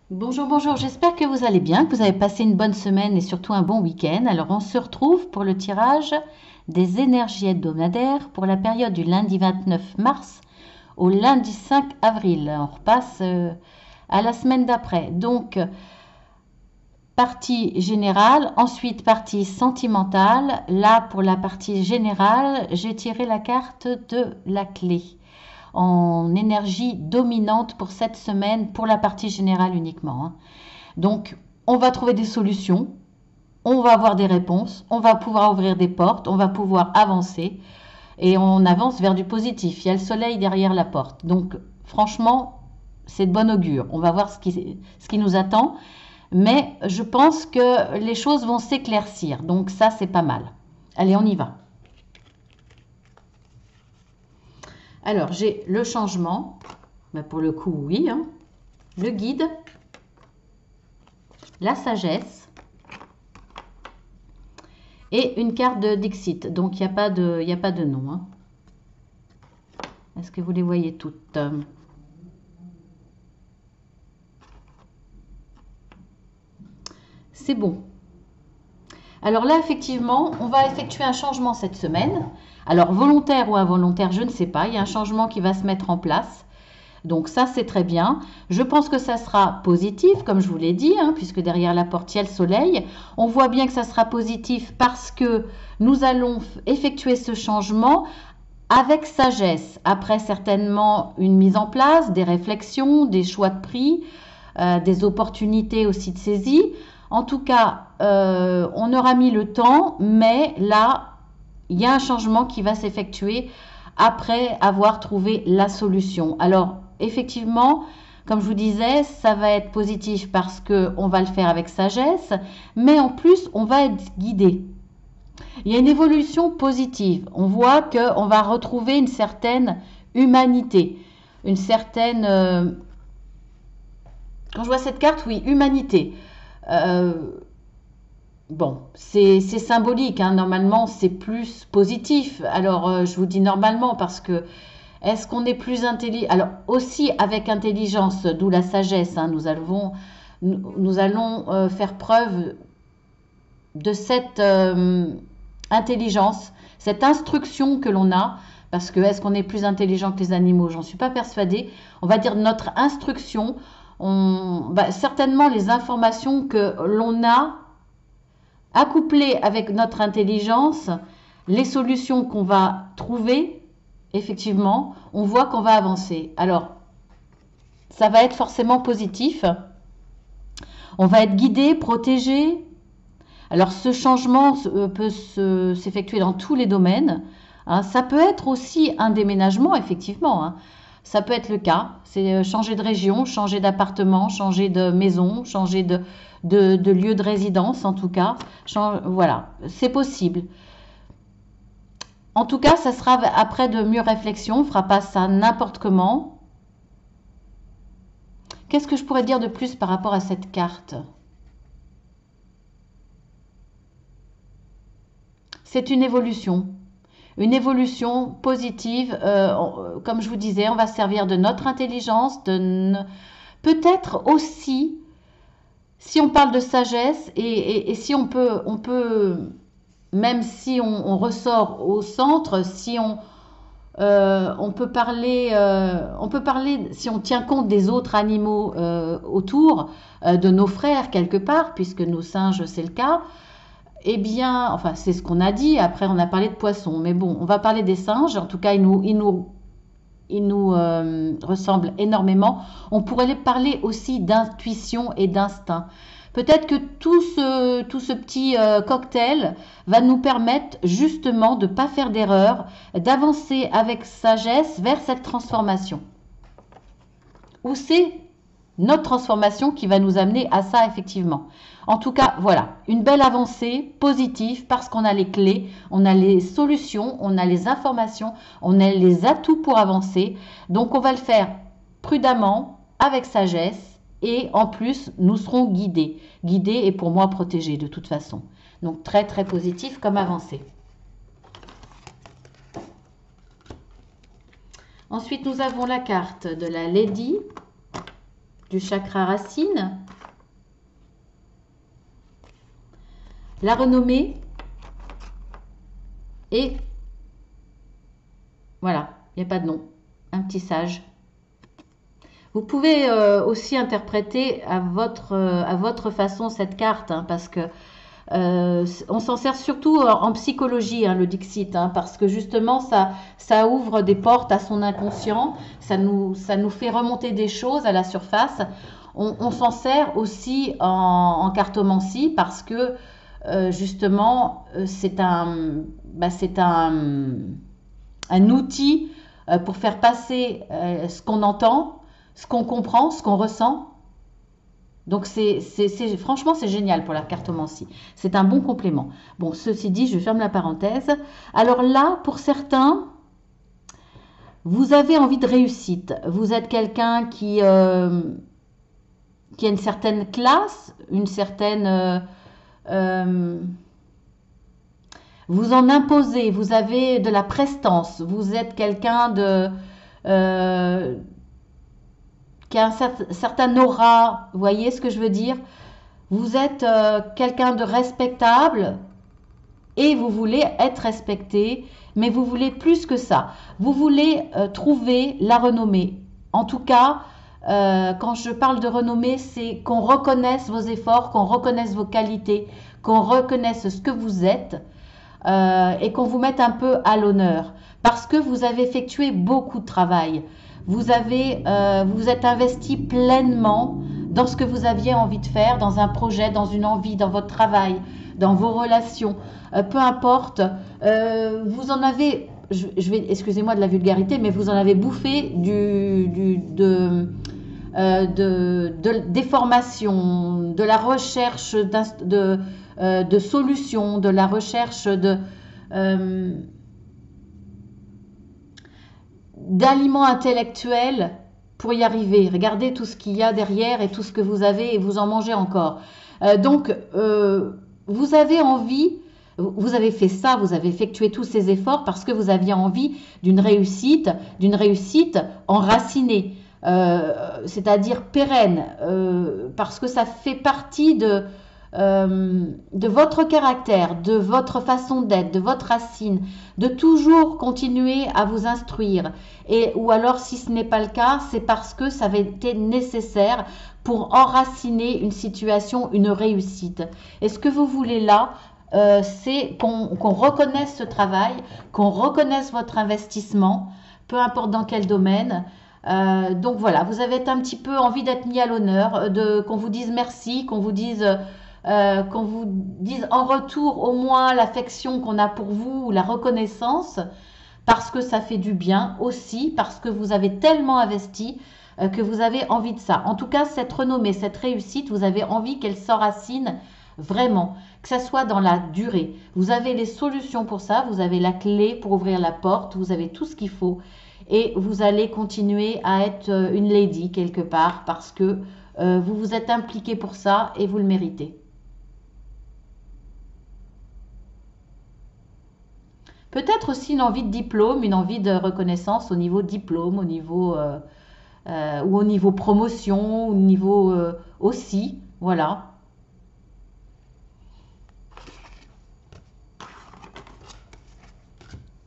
Bonjour, bonjour, j'espère que vous allez bien, que vous avez passé une bonne semaine et surtout un bon week-end. Alors on se retrouve pour le tirage des énergies hebdomadaires pour la période du lundi 29 mars au lundi 5 avril. On repasse à la semaine d'après. Donc partie générale, ensuite partie sentimentale. Là pour la partie générale, j'ai tiré la carte de la clé en énergie dominante pour cette semaine pour la partie générale uniquement, hein. Donc, on va trouver des solutions, on va avoir des réponses, on va pouvoir ouvrir des portes, on va pouvoir avancer et on avance vers du positif. Il y a le soleil derrière la porte. Donc, franchement, c'est de bon augure. On va voir ce qui nous attend. Mais je pense que les choses vont s'éclaircir. Donc, ça, c'est pas mal. Allez, on y va. Alors, j'ai le changement. Ben, pour le coup, oui, hein. Le guide. La sagesse. Et une carte de Dixit. Donc, il n'y a pas de nom, hein. Est-ce que vous les voyez toutes? C'est bon. Alors là, effectivement, on va effectuer un changement cette semaine. Alors, volontaire ou involontaire, je ne sais pas. Il y a un changement qui va se mettre en place. Donc ça, c'est très bien. Je pense que ça sera positif, comme je vous l'ai dit, hein, puisque derrière la porte, il y a le soleil. On voit bien que ça sera positif parce que nous allons effectuer ce changement avec sagesse. Après, certainement, une mise en place, des réflexions, des choix de prix, des opportunités aussi de saisie. En tout cas, on aura mis le temps, mais là, il y a un changement qui va s'effectuer après avoir trouvé la solution. Alors, effectivement, comme je vous disais, ça va être positif parce qu'on va le faire avec sagesse, mais en plus, on va être guidé. Il y a une évolution positive. On voit qu'on va retrouver une certaine humanité, une certaine... quand je vois cette carte, oui, humanité. Euh, Bon, c'est symbolique, hein. Normalement, c'est plus positif. Alors, je vous dis normalement parce que est-ce qu'on est plus intelligent? Alors, aussi avec intelligence, d'où la sagesse, hein, nous allons faire preuve de cette intelligence, cette instruction que l'on a. Parce que est-ce qu'on est plus intelligent que les animaux? J'en suis pas persuadée. On va dire notre instruction, certainement les informations que l'on a accouplées avec notre intelligence, les solutions qu'on va trouver, effectivement, on voit qu'on va avancer. Alors, ça va être forcément positif. On va être guidé, protégé. Alors, ce changement peut s'effectuer dans tous les domaines, hein. Ça peut être aussi un déménagement, effectivement, hein. Ça peut être le cas. C'est changer de région, changer d'appartement, changer de maison, changer de lieu de résidence, en tout cas. Voilà, c'est possible. En tout cas, ça sera après de mûres réflexions. On ne fera pas ça n'importe comment. Qu'est-ce que je pourrais dire de plus par rapport à cette carte? C'est une évolution positive. Comme je vous disais, on va servir de notre intelligence, peut-être aussi, si on parle de sagesse, et si même si on ressort au centre, si on peut parler, si on tient compte des autres animaux autour, de nos frères quelque part, puisque nos singes, c'est le cas. Eh bien, enfin, c'est ce qu'on a dit. Après, on a parlé de poissons. Mais bon, on va parler des singes. En tout cas, ils nous ressemblent énormément. On pourrait parler aussi d'intuition et d'instinct. Peut-être que tout ce petit cocktail va nous permettre justement de ne pas faire d'erreur, d'avancer avec sagesse vers cette transformation. Ou c'est notre transformation qui va nous amener à ça, effectivement. En tout cas, voilà, une belle avancée positive parce qu'on a les clés, on a les solutions, on a les informations, on a les atouts pour avancer. Donc, on va le faire prudemment, avec sagesse, et en plus, nous serons guidés. Guidés et pour moi protégés de toute façon. Donc, très, très positif comme avancée. Ensuite, nous avons la carte de la Lady. du chakra racine. La renommée. Et voilà, il n'y a pas de nom. Un petit sage. Vous pouvez aussi interpréter à votre façon cette carte, hein, parce que on s'en sert surtout en psychologie, hein, le Dixit, hein, parce que justement ça ouvre des portes à son inconscient, ça nous fait remonter des choses à la surface. On s'en sert aussi en cartomancie parce que justement c'est un outil pour faire passer ce qu'on entend, ce qu'on comprend, ce qu'on ressent. Donc franchement c'est génial pour la cartomancie. C'est un bon complément. Bon, ceci dit, je ferme la parenthèse. Alors là, pour certains, vous avez envie de réussite. Vous êtes quelqu'un qui a une certaine classe, une certaine... vous en imposez, vous avez de la prestance. Vous êtes quelqu'un qui a un certain aura, vous voyez ce que je veux dire? Vous êtes quelqu'un de respectable et vous voulez être respecté, mais vous voulez plus que ça. Vous voulez trouver la renommée. En tout cas, quand je parle de renommée, c'est qu'on reconnaisse vos efforts, qu'on reconnaisse vos qualités, qu'on reconnaisse ce que vous êtes et qu'on vous mette un peu à l'honneur. Parce que vous avez effectué beaucoup de travail. Vous êtes investi pleinement dans ce que vous aviez envie de faire, dans un projet, dans une envie, dans votre travail, dans vos relations. Peu importe, vous en avez, excusez-moi de la vulgarité, mais vous en avez bouffé des formations, de la recherche de solutions, de la recherche d'aliments intellectuels pour y arriver. Regardez tout ce qu'il y a derrière et tout ce que vous avez et vous en mangez encore. Donc, vous avez envie, vous avez fait ça, vous avez effectué tous ces efforts parce que vous aviez envie d'une réussite enracinée, c'est-à-dire pérenne, parce que ça fait partie de votre caractère, de votre façon d'être, de votre racine, de toujours continuer à vous instruire. Ou alors, si ce n'est pas le cas, c'est parce que ça avait été nécessaire pour enraciner une situation, une réussite. Et ce que vous voulez là, c'est qu'on reconnaisse ce travail, qu'on reconnaisse votre investissement, peu importe dans quel domaine. Donc voilà, vous avez un petit peu envie d'être mis à l'honneur, qu'on vous dise merci, qu'on vous dise en retour au moins l'affection qu'on a pour vous ou la reconnaissance, parce que ça fait du bien aussi, parce que vous avez tellement investi que vous avez envie de ça. En tout cas, cette renommée, cette réussite, vous avez envie qu'elle s'enracine vraiment, que ça soit dans la durée. Vous avez les solutions pour ça, vous avez la clé pour ouvrir la porte, vous avez tout ce qu'il faut et vous allez continuer à être une lady quelque part parce que vous vous êtes impliqué pour ça et vous le méritez. Peut-être aussi une envie de diplôme, une envie de reconnaissance au niveau diplôme, au niveau ou au niveau promotion, au niveau aussi, voilà.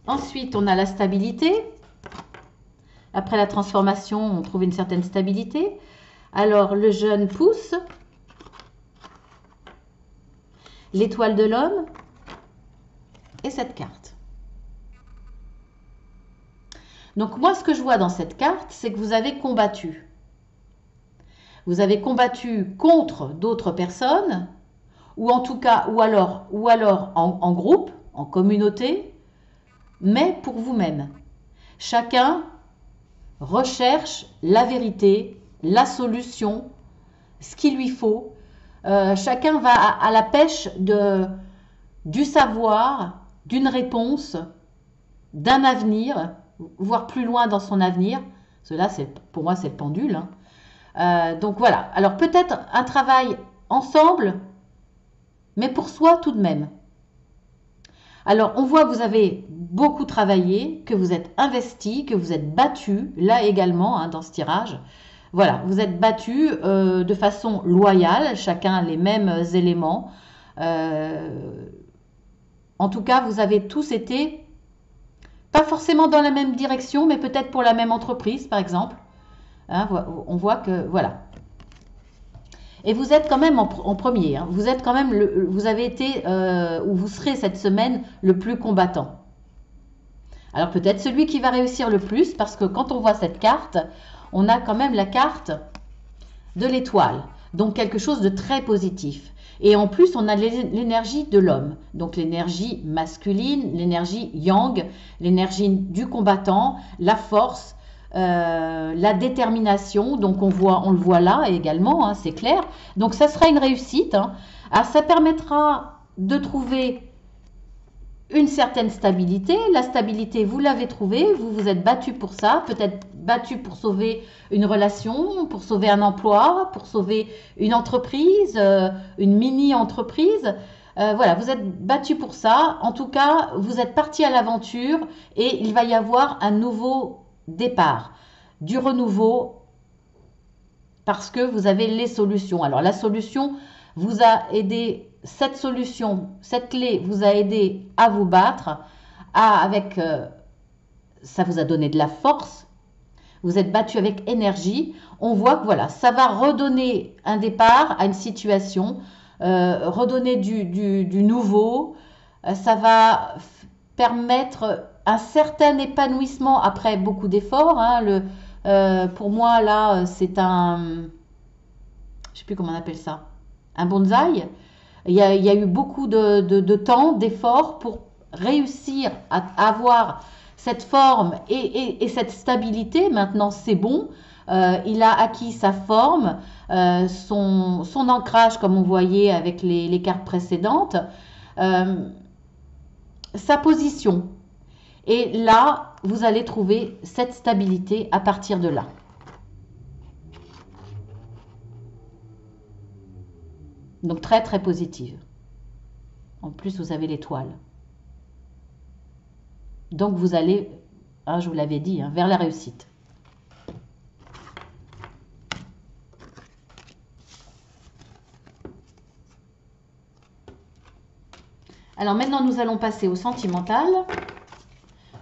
Ensuite, on a la stabilité. Après la transformation, on trouve une certaine stabilité. Alors, le jeune pousse. L'étoile de l'homme. Et cette carte. Donc moi, ce que je vois dans cette carte, c'est que vous avez combattu. Vous avez combattu contre d'autres personnes, ou en tout cas, ou alors en groupe, en communauté, mais pour vous-même. Chacun recherche la vérité, la solution, ce qu'il lui faut. Chacun va à la pêche du savoir, d'une réponse, d'un avenir, voir plus loin dans son avenir. Cela, pour moi, c'est le pendule. Hein. Donc voilà. Alors peut-être un travail ensemble, mais pour soi tout de même. Alors on voit que vous avez beaucoup travaillé, que vous êtes investi, que vous êtes battu, là également, hein, dans ce tirage. Voilà, vous êtes battus de façon loyale, chacun les mêmes éléments. Euh, En tout cas, vous avez tous été, pas forcément dans la même direction, mais peut-être pour la même entreprise, par exemple. Hein, on voit que, voilà. Et vous êtes quand même en premier. Hein. Vous êtes quand même, vous avez été, ou vous serez cette semaine, le plus combattant. Alors peut-être celui qui va réussir le plus, parce que quand on voit cette carte, on a quand même la carte de l'étoile. Donc quelque chose de très positif. Et en plus, on a l'énergie de l'homme. Donc l'énergie masculine, l'énergie yang, l'énergie du combattant, la force, la détermination. Donc on le voit là également, hein, c'est clair. Donc ça sera une réussite. Hein. Alors, ça permettra de trouver une certaine stabilité. La stabilité, vous l'avez trouvée, vous vous êtes battu pour ça, peut-être battu pour sauver une relation, pour sauver un emploi, pour sauver une entreprise, une mini-entreprise. Voilà, vous êtes battu pour ça. En tout cas, vous êtes parti à l'aventure et il va y avoir un nouveau départ, du renouveau, parce que vous avez les solutions. Alors la solution vous a aidé, cette solution, cette clé vous a aidé à vous battre, ça vous a donné de la force, vous êtes battu avec énergie. On voit que voilà, ça va redonner un départ à une situation, redonner du nouveau, ça va permettre un certain épanouissement après beaucoup d'efforts. Hein, pour moi, là, c'est un, je ne sais plus comment on appelle ça, un bonsaï. Il y a eu beaucoup de temps, d'efforts pour réussir à avoir cette forme et cette stabilité. Maintenant, c'est bon. Il a acquis sa forme, son ancrage, comme on voyait avec les cartes précédentes, sa position. Et là, vous allez trouver cette stabilité à partir de là. Donc très très positive. En plus, vous avez l'étoile. Donc vous allez, hein, je vous l'avais dit, hein, vers la réussite. Alors maintenant, nous allons passer au sentimental.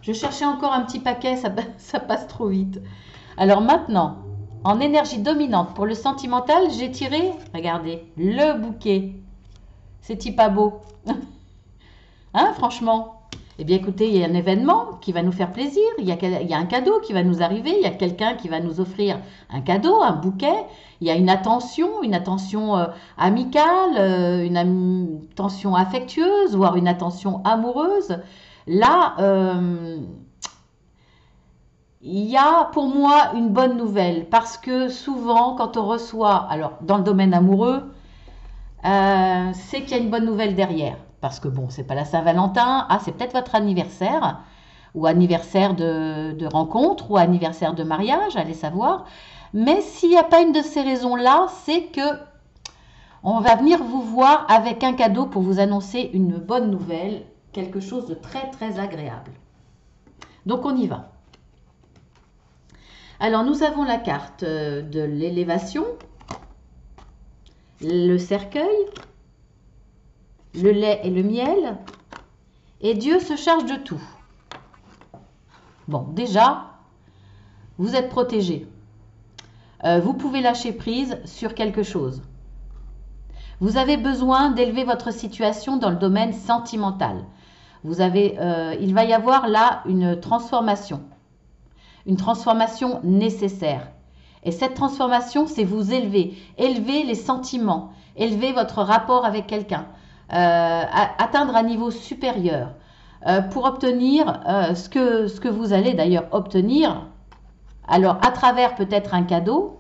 Je cherchais encore un petit paquet, ça passe trop vite. Alors maintenant, en énergie dominante pour le sentimental, j'ai tiré, regardez, le bouquet. C'est-il pas beau? Hein, franchement? Eh bien écoutez, il y a un événement qui va nous faire plaisir, il y a un cadeau qui va nous arriver, il y a quelqu'un qui va nous offrir un cadeau, un bouquet, il y a une attention amicale, une attention affectueuse, voire une attention amoureuse. Là, il y a pour moi une bonne nouvelle, parce que souvent quand on reçoit, alors dans le domaine amoureux, c'est qu'il y a une bonne nouvelle derrière. Parce que bon, c'est pas la Saint-Valentin, ah c'est peut-être votre anniversaire, ou anniversaire de rencontre, ou anniversaire de mariage, allez savoir. Mais s'il n'y a pas une de ces raisons-là, c'est que on va venir vous voir avec un cadeau pour vous annoncer une bonne nouvelle, quelque chose de très très agréable. Donc on y va. Alors nous avons la carte de l'élévation, le cercueil, le lait et le miel, et Dieu se charge de tout. Bon, déjà, vous êtes protégé. Vous pouvez lâcher prise sur quelque chose. Vous avez besoin d'élever votre situation dans le domaine sentimental. Il va y avoir là une transformation nécessaire. Et cette transformation, c'est vous élever les sentiments, élever votre rapport avec quelqu'un, atteindre un niveau supérieur pour obtenir ce que vous allez d'ailleurs obtenir. Alors, à travers peut-être un cadeau,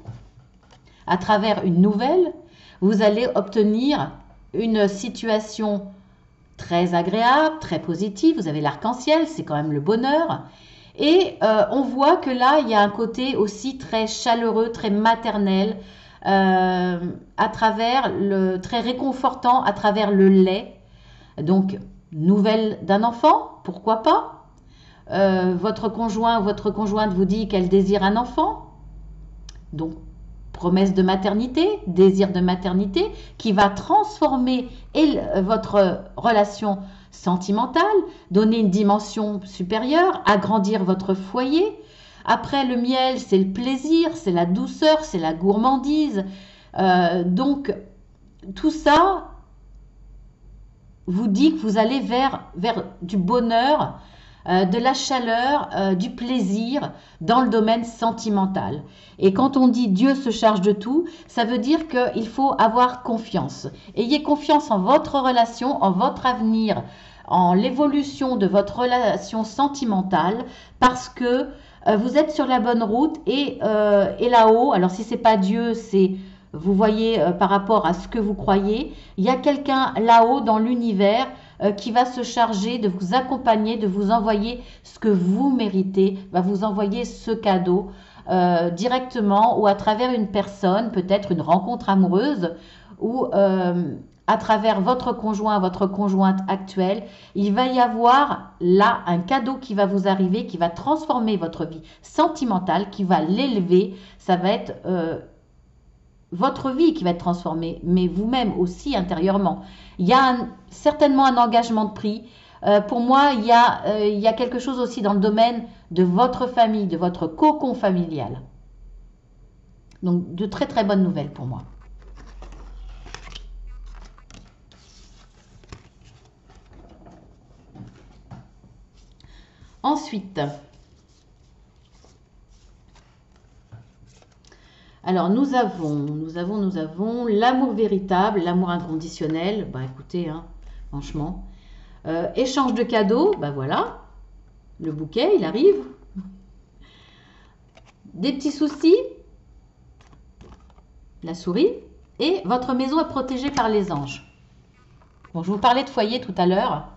à travers une nouvelle, vous allez obtenir une situation très agréable, très positive. Vous avez l'arc-en-ciel, c'est quand même le bonheur. Et on voit que là, il y a un côté aussi très chaleureux, très maternel, à travers très réconfortant à travers le lait. Donc, nouvelle d'un enfant, pourquoi pas? Votre conjoint ou votre conjointe vous dit qu'elle désire un enfant. Donc, promesse de maternité, désir de maternité, qui va transformer votre relation sentimentale, donner une dimension supérieure, agrandir votre foyer. Après, le miel, c'est le plaisir, c'est la douceur, c'est la gourmandise. Donc, tout ça vous dit que vous allez vers du bonheur, de la chaleur, du plaisir dans le domaine sentimental. Et quand on dit Dieu se charge de tout, ça veut dire qu'il faut avoir confiance. Ayez confiance en votre relation, en votre avenir, en l'évolution de votre relation sentimentale, parce que vous êtes sur la bonne route et là-haut, alors si c'est pas Dieu, c'est, vous voyez, par rapport à ce que vous croyez, il y a quelqu'un là-haut dans l'univers qui va se charger de vous accompagner, de vous envoyer ce que vous méritez, va vous envoyer ce cadeau directement ou à travers une personne, peut-être une rencontre amoureuse ou à travers votre conjoint, votre conjointe actuelle. Il va y avoir là un cadeau qui va vous arriver, qui va transformer votre vie sentimentale, qui va l'élever. Ça va être votre vie qui va être transformée, mais vous-même aussi intérieurement. Il y a certainement un engagement de prix. Pour moi, il y a quelque chose aussi dans le domaine de votre famille, de votre cocon familial. Donc, de très très bonnes nouvelles pour moi. Ensuite, alors nous avons l'amour véritable, l'amour inconditionnel. Bah écoutez, hein, franchement. Échange de cadeaux, bah voilà. Le bouquet, il arrive. Des petits soucis. La souris. Et votre maison est protégée par les anges. Bon, je vous parlais de foyer tout à l'heure.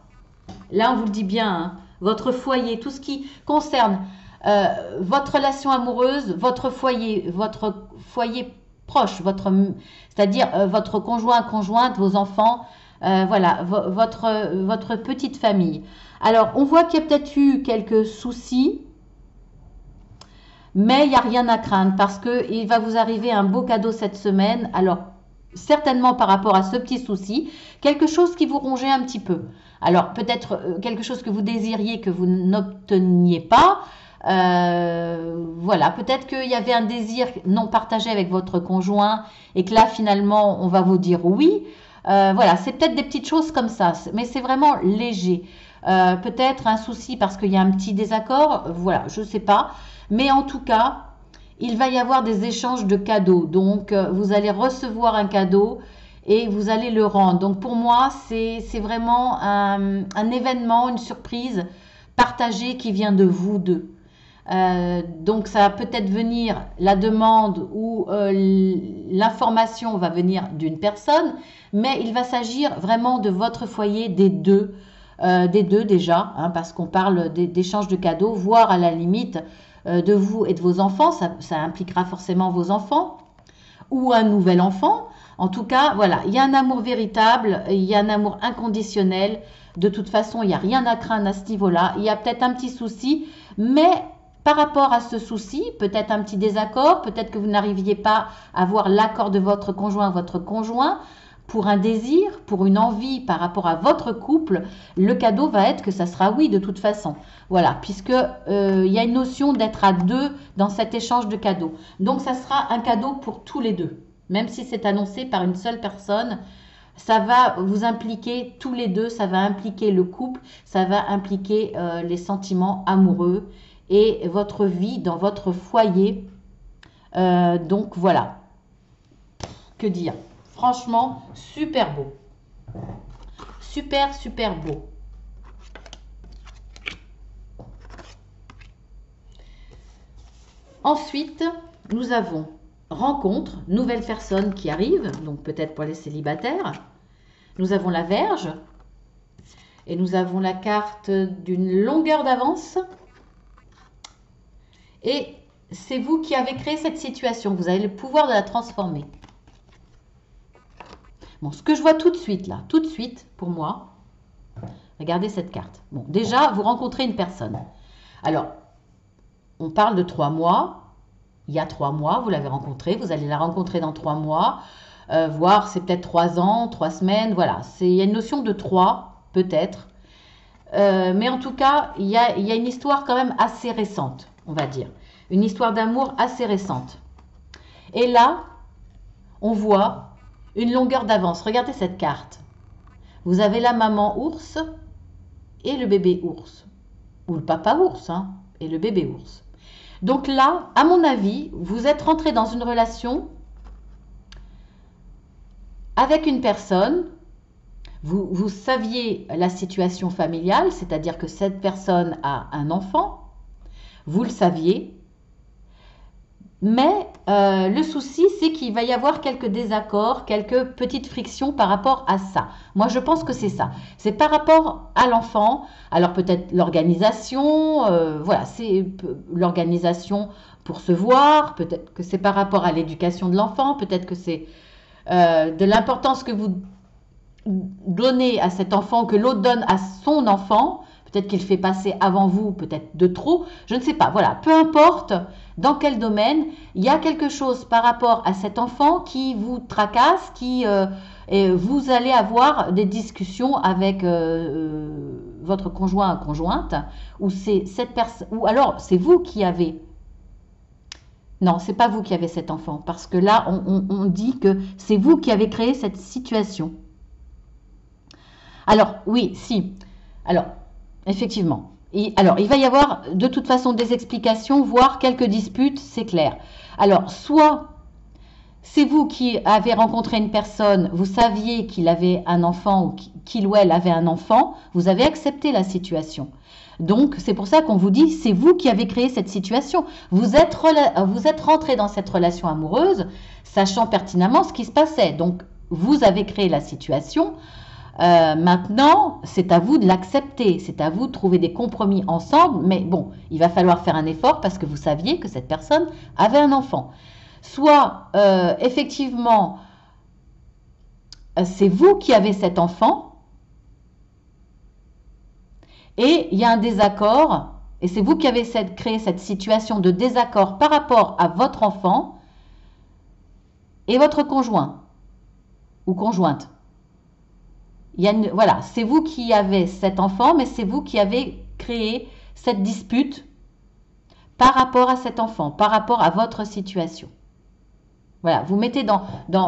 Là, on vous le dit bien, hein, votre foyer, tout ce qui concerne votre relation amoureuse, votre foyer proche, c'est-à-dire votre conjoint, conjointe, vos enfants, voilà, votre petite famille. Alors, on voit qu'il y a peut-être eu quelques soucis, mais il n'y a rien à craindre parce qu'il va vous arriver un beau cadeau cette semaine. Alors, certainement par rapport à ce petit souci, quelque chose qui vous rongeait un petit peu. Alors, peut-être quelque chose que vous désiriez que vous n'obteniez pas. Voilà, peut-être qu'il y avait un désir non partagé avec votre conjoint et que là, finalement, on va vous dire oui. Voilà, c'est peut-être des petites choses comme ça, mais c'est vraiment léger. Peut-être un souci parce qu'il y a un petit désaccord, voilà, je ne sais pas. Mais en tout cas, il va y avoir des échanges de cadeaux. Donc, vous allez recevoir un cadeau et vous allez le rendre. Donc, pour moi, c'est vraiment un événement, une surprise partagée qui vient de vous deux. Donc, ça va peut-être venir, la demande ou l'information va venir d'une personne, mais il va s'agir vraiment de votre foyer, des deux déjà, hein, parce qu'on parle d'échange de cadeaux, voire à la limite de vous et de vos enfants, ça impliquera forcément vos enfants ou un nouvel enfant. En tout cas, voilà, il y a un amour véritable, il y a un amour inconditionnel. De toute façon, il n'y a rien à craindre à ce niveau-là. Il y a peut-être un petit souci, mais par rapport à ce souci, peut-être un petit désaccord, peut-être que vous n'arriviez pas à avoir l'accord de votre conjoint, pour un désir, pour une envie par rapport à votre couple, le cadeau va être que ça sera oui de toute façon. Voilà, puisque il y a une notion d'être à deux dans cet échange de cadeaux. Donc ça sera un cadeau pour tous les deux. Même si c'est annoncé par une seule personne, ça va vous impliquer tous les deux, ça va impliquer le couple, ça va impliquer les sentiments amoureux et votre vie dans votre foyer. Donc voilà, que dire ? Franchement, super beau. Super, super beau. Ensuite, nous avons rencontre, nouvelle personne qui arrive, donc peut-être pour les célibataires. Nous avons la Vierge et nous avons la carte d'une longueur d'avance. Et c'est vous qui avez créé cette situation. Vous avez le pouvoir de la transformer. Bon, ce que je vois tout de suite là, tout de suite pour moi, regardez cette carte. Bon, déjà, vous rencontrez une personne. Alors, on parle de 3 mois. il y a 3 mois, vous l'avez rencontrée, vous allez la rencontrer dans 3 mois, voire c'est peut-être 3 ans, 3 semaines, voilà. Il y a une notion de 3, peut-être. Mais en tout cas, il y a une histoire quand même assez récente, on va dire. Une histoire d'amour assez récente. Et là, on voit une longueur d'avance. Regardez cette carte. Vous avez la maman ours et le bébé ours. Ou le papa ours, hein, et le bébé ours. Donc là, à mon avis, vous êtes rentré dans une relation avec une personne. Vous saviez la situation familiale, c'est-à-dire que cette personne a un enfant. Vous le saviez. Mais le souci, c'est qu'il va y avoir quelques désaccords, quelques petites frictions par rapport à ça. Moi, je pense que c'est ça. C'est par rapport à l'enfant. Alors peut-être l'organisation, voilà, c'est l'organisation pour se voir. Peut-être que c'est par rapport à l'éducation de l'enfant. Peut-être que c'est de l'importance que vous donnez à cet enfant, que l'autre donne à son enfant. Peut-être qu'il fait passer avant vous, peut-être de trop. Je ne sais pas. Voilà, peu importe dans quel domaine, il y a quelque chose par rapport à cet enfant qui vous tracasse, et vous allez avoir des discussions avec votre conjoint ou conjointe, ou c'est cette personne, ou alors c'est vous qui avez. Non, c'est pas vous qui avez cet enfant, parce que là, on dit que c'est vous qui avez créé cette situation. Alors, oui, si. Alors, effectivement. Alors, il va y avoir de toute façon des explications, voire quelques disputes, c'est clair. Alors, soit c'est vous qui avez rencontré une personne, vous saviez qu'il avait un enfant ou qu'il ou elle avait un enfant, vous avez accepté la situation. Donc, c'est pour ça qu'on vous dit, c'est vous qui avez créé cette situation. Vous êtes rentré dans cette relation amoureuse, sachant pertinemment ce qui se passait. Donc, vous avez créé la situation. Maintenant, c'est à vous de l'accepter, c'est à vous de trouver des compromis ensemble, mais bon, il va falloir faire un effort parce que vous saviez que cette personne avait un enfant. Soit, effectivement, c'est vous qui avez cet enfant et il y a un désaccord et c'est vous qui avez créé cette situation de désaccord par rapport à votre enfant et votre conjoint ou conjointe. Voilà, c'est vous qui avez cet enfant, mais c'est vous qui avez créé cette dispute par rapport à cet enfant, par rapport à votre situation. Voilà, vous mettez dans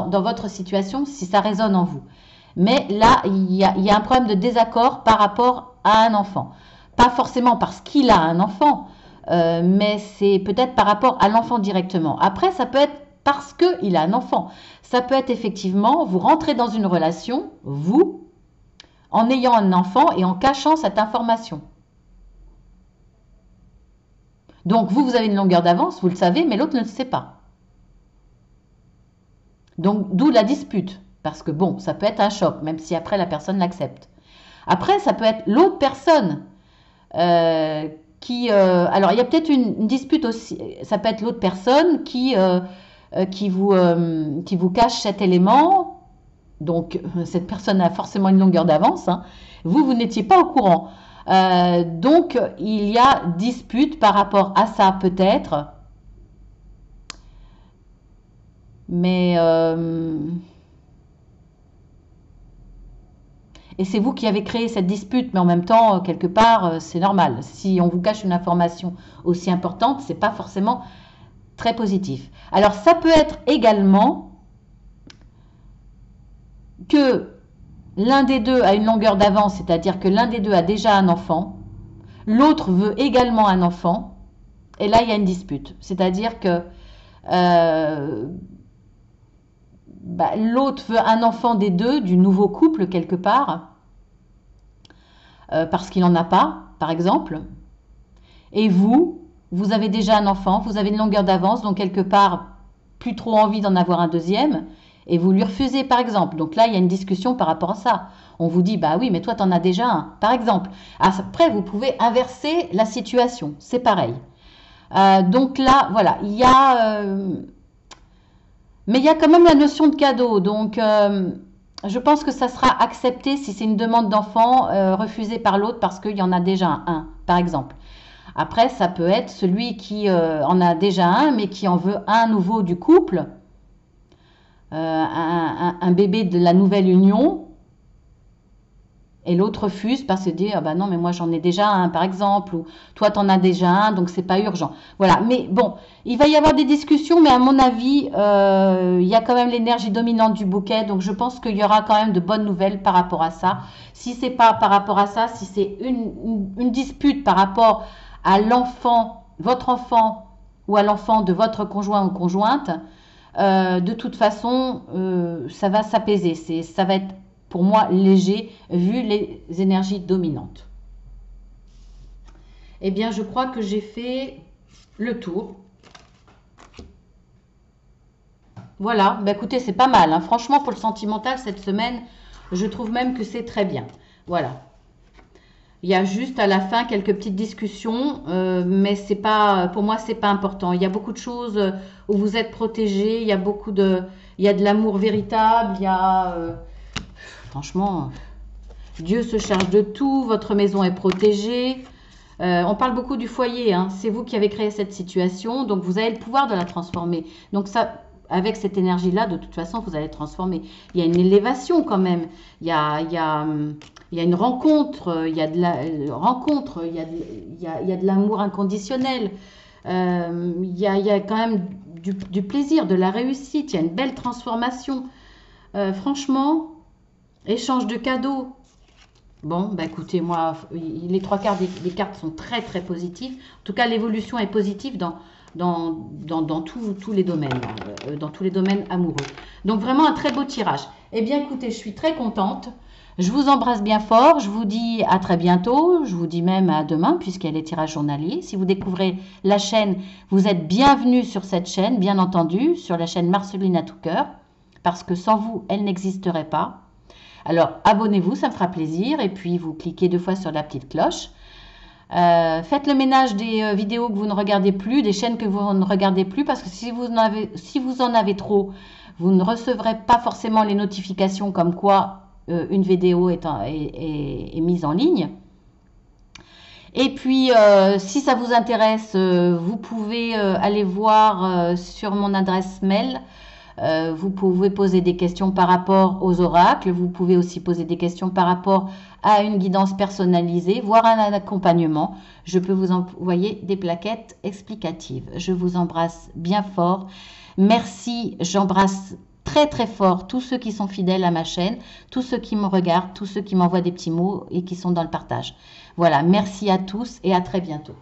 votre situation si ça résonne en vous. Mais là, il y a un problème de désaccord par rapport à un enfant. Pas forcément parce qu'il a un enfant, mais c'est peut-être par rapport à l'enfant directement. Après, ça peut être parce qu'il a un enfant. Ça peut être effectivement, vous rentrez dans une relation, vous, en ayant un enfant et en cachant cette information. Donc, vous avez une longueur d'avance, vous le savez, mais l'autre ne le sait pas. Donc, d'où la dispute. Parce que bon, ça peut être un choc, même si après la personne l'accepte. Après, ça peut être l'autre personne qui... alors, il y a peut-être une dispute aussi. Ça peut être l'autre personne qui vous cache cet élément. Donc, cette personne a forcément une longueur d'avance. Hein. Vous n'étiez pas au courant. Donc, il y a dispute par rapport à ça, peut-être. Mais... et c'est vous qui avez créé cette dispute, mais en même temps, quelque part, c'est normal. Si on vous cache une information aussi importante, c'est pas forcément très positif. Alors, ça peut être également que l'un des deux a une longueur d'avance, c'est-à-dire que l'un des deux a déjà un enfant, l'autre veut également un enfant, et là, il y a une dispute. C'est-à-dire que l'autre veut un enfant des deux, du nouveau couple quelque part, parce qu'il n'en a pas, par exemple. Et vous avez déjà un enfant, vous avez une longueur d'avance, donc quelque part, plus trop envie d'en avoir un deuxième, et vous lui refusez, par exemple. Donc là, il y a une discussion par rapport à ça. On vous dit, bah oui, mais toi, tu en as déjà un, par exemple. Après, vous pouvez inverser la situation, c'est pareil. Donc là, voilà, il y a... mais il y a quand même la notion de cadeau, donc je pense que ça sera accepté si c'est une demande d'enfant refusée par l'autre parce qu'il y en a déjà un, par exemple. Après, ça peut être celui qui en a déjà un, mais qui en veut un nouveau du couple, un bébé de la nouvelle union, et l'autre refuse parce qu'il dit ah bah non mais moi j'en ai déjà un par exemple, ou toi t'en as déjà un donc c'est pas urgent. Voilà, mais bon, il va y avoir des discussions, mais à mon avis il y a quand même l'énergie dominante du bouquet, donc je pense qu'il y aura quand même de bonnes nouvelles par rapport à ça. Si c'est pas par rapport à ça, si c'est une dispute par rapport à l'enfant, votre enfant, ou à l'enfant de votre conjoint ou conjointe, de toute façon ça va s'apaiser, ça va être pour moi léger vu les énergies dominantes. Eh bien, je crois que j'ai fait le tour. Voilà, bah écoutez, c'est pas mal, hein. Franchement, pour le sentimental, cette semaine, je trouve même que c'est très bien. Voilà. Il y a juste à la fin quelques petites discussions, mais c'est pas, pour moi, c'est pas important. Il y a beaucoup de choses où vous êtes protégés, il y a de l'amour véritable, il y a, franchement, Dieu se charge de tout, votre maison est protégée. On parle beaucoup du foyer, hein. C'est vous qui avez créé cette situation, donc vous avez le pouvoir de la transformer. Donc ça, avec cette énergie-là, de toute façon, vous allez transformer. Il y a une élévation quand même. Il y a une rencontre, il y a de la rencontre, il y a de l'amour inconditionnel. Il y a quand même du plaisir, de la réussite. Il y a une belle transformation. Franchement, échange de cadeaux. Bon, bah écoutez, moi, les trois quarts des cartes sont très très positives. En tout cas, l'évolution est positive dans tous les domaines, dans tous les domaines amoureux. Donc vraiment un très beau tirage. Eh bien écoutez, je suis très contente. Je vous embrasse bien fort. Je vous dis à très bientôt. Je vous dis même à demain, puisqu'il y a les tirages journaliers. Si vous découvrez la chaîne, vous êtes bienvenue sur cette chaîne, bien entendu, sur la chaîne Marceline à tout cœur, parce que sans vous, elle n'existerait pas. Alors, abonnez-vous, ça me fera plaisir. Et puis, vous cliquez 2 fois sur la petite cloche. Faites le ménage des vidéos que vous ne regardez plus, des chaînes que vous ne regardez plus, parce que si vous en avez trop, vous ne recevrez pas forcément les notifications comme quoi une vidéo est mise en ligne. Et puis, si ça vous intéresse, vous pouvez aller voir sur mon adresse mail. Vous pouvez poser des questions par rapport aux oracles. Vous pouvez aussi poser des questions par rapport à une guidance personnalisée, voire un accompagnement. Je peux vous envoyer des plaquettes explicatives. Je vous embrasse bien fort. Merci, j'embrasse très très fort tous ceux qui sont fidèles à ma chaîne, tous ceux qui me regardent, tous ceux qui m'envoient des petits mots et qui sont dans le partage. Voilà, merci à tous et à très bientôt.